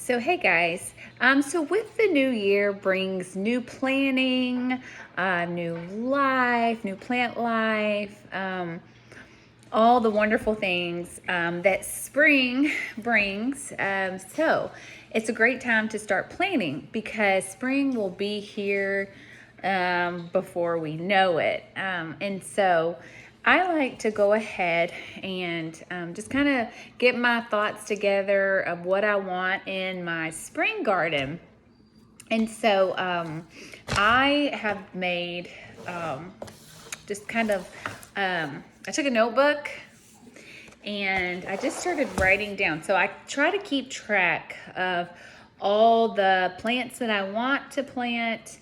So hey guys, so with the new year brings new planning, new life, new plant life, all the wonderful things that spring brings. So it's a great time to start planning because spring will be here before we know it. And so I like to go ahead and just kind of get my thoughts together of what I want in my spring garden. And so I have made just kind of, I took a notebook and I just started writing down. So I try to keep track of all the plants that I want to plant.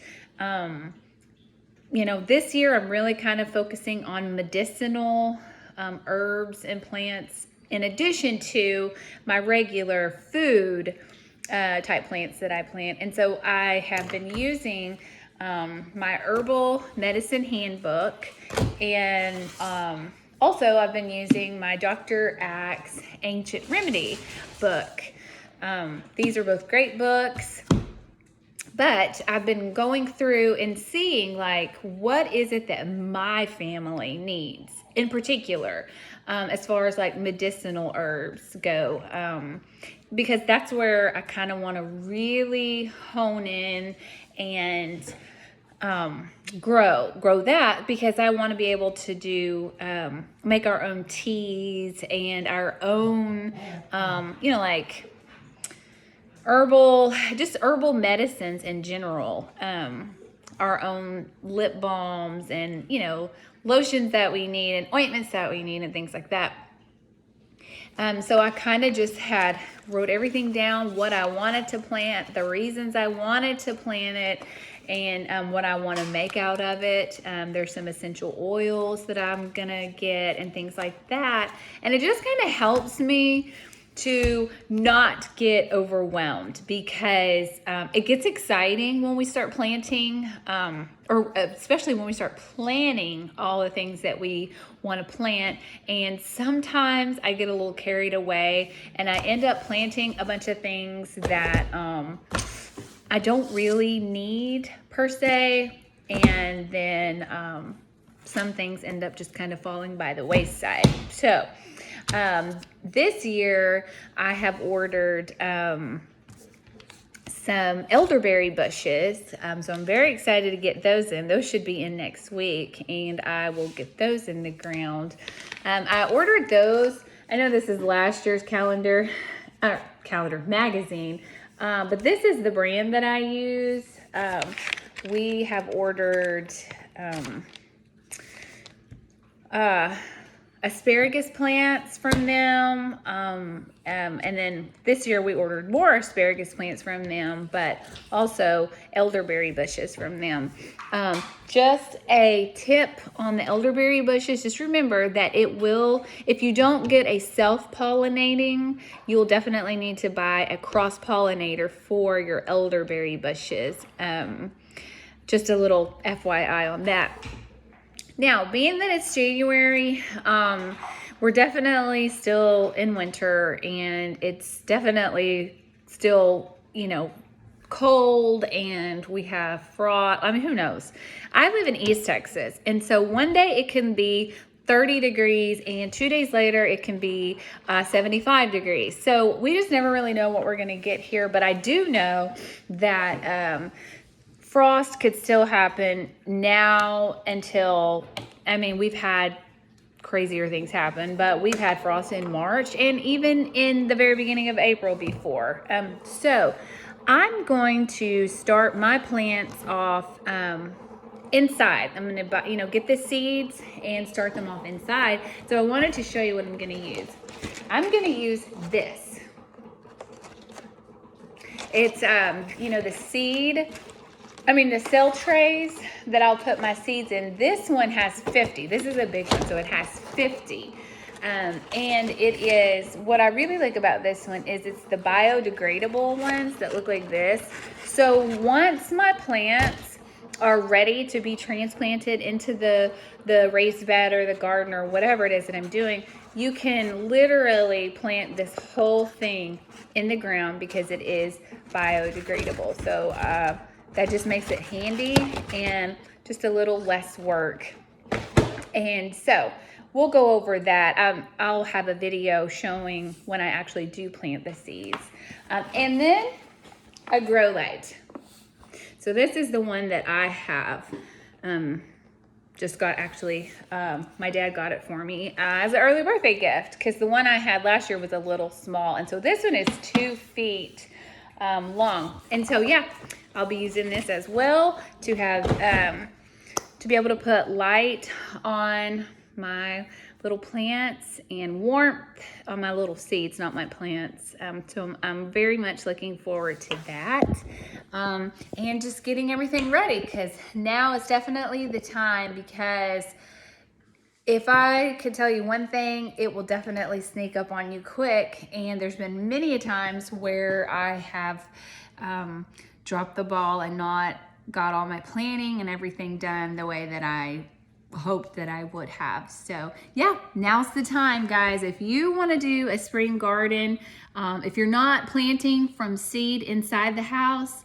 This year I'm really kind of focusing on medicinal herbs and plants in addition to my regular food type plants that I plant. And so I have been using my herbal medicine handbook, and also I've been using my Dr. Axe Ancient Remedy book. These are both great books. But I've been going through and seeing like what is it that my family needs in particular, as far as like medicinal herbs go, because that's where I kind of want to really hone in and grow that, because I want to be able to do make our own teas and our own like herbal medicines in general, our own lip balms and lotions that we need and ointments that we need and things like that. So I kind of just wrote everything down, what I wanted to plant, the reasons I wanted to plant it, and what I want to make out of it. There's some essential oils that I'm gonna get and things like that, and it just kind of helps me to not get overwhelmed, because it gets exciting when we start planting, or especially when we start planning all the things that we want to plant. And sometimes I get a little carried away and I end up planting a bunch of things that I don't really need per se. And then some things end up just kind of falling by the wayside. So this year I have ordered some elderberry bushes. So I'm very excited to get those in. Those should be in next week, and I will get those in the ground. I ordered those. I know this is last year's calendar magazine, but this is the brand that I use. We have ordered asparagus plants from them, and then this year we ordered more asparagus plants from them, but also elderberry bushes from them. Just a tip on the elderberry bushes, just remember that if you don't get a self-pollinating, you'll definitely need to buy a cross-pollinator for your elderberry bushes. Just a little FYI on that. Now, being that it's January, we're definitely still in winter, and it's definitely still, cold, and we have frost. I mean, who knows? I live in East Texas, and so one day it can be 30 degrees, and 2 days later it can be 75 degrees. So we just never really know what we're going to get here, but I do know that frost could still happen now until, we've had crazier things happen, but we've had frost in March and even in the very beginning of April before. So I'm going to start my plants off inside. I'm going to, get the seeds and start them off inside. So I wanted to show you what I'm going to use. I'm going to use this. It's, the cell trays that I'll put my seeds in. This one has 50. This is a big one, so it has 50. And it is, what I really like about this one is it's the biodegradable ones that look like this. So once my plants are ready to be transplanted into the raised bed or the garden or whatever it is that I'm doing, you can literally plant this whole thing in the ground because it is biodegradable. So that just makes it handy and just a little less work. And so we'll go over that. I'll have a video showing when I actually do plant the seeds. And then a grow light. So this is the one that I have. Just got actually, my dad got it for me as an early birthday gift because the one I had last year was a little small. And so this one is 2 feet long. And so, yeah, I'll be using this as well to have, to be able to put light on my little plants and warmth on my little seeds, not my plants. So I'm very much looking forward to that. And just getting everything ready because now is definitely the time, because if I could tell you one thing, it will definitely sneak up on you quick. And there's been many a times where I have dropped the ball and not got all my planning and everything done the way that I hoped that I would have. So yeah, now's the time, guys. If you want to do a spring garden, if you're not planting from seed inside the house,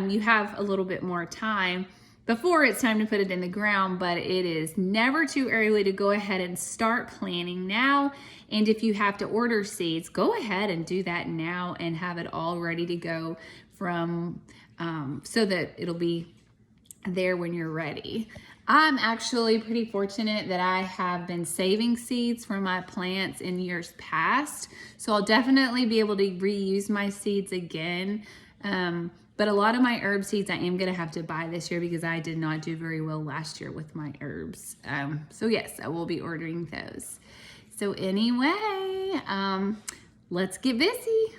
you have a little bit more time before it's time to put it in the ground, but it is never too early to go ahead and start planting now. And if you have to order seeds, go ahead and do that now and have it all ready to go from so that it'll be there when you're ready. I'm actually pretty fortunate that I have been saving seeds for my plants in years past. So I'll definitely be able to reuse my seeds again. But a lot of my herb seeds I am gonna have to buy this year because I did not do very well last year with my herbs. So yes, I will be ordering those. So anyway, let's get busy.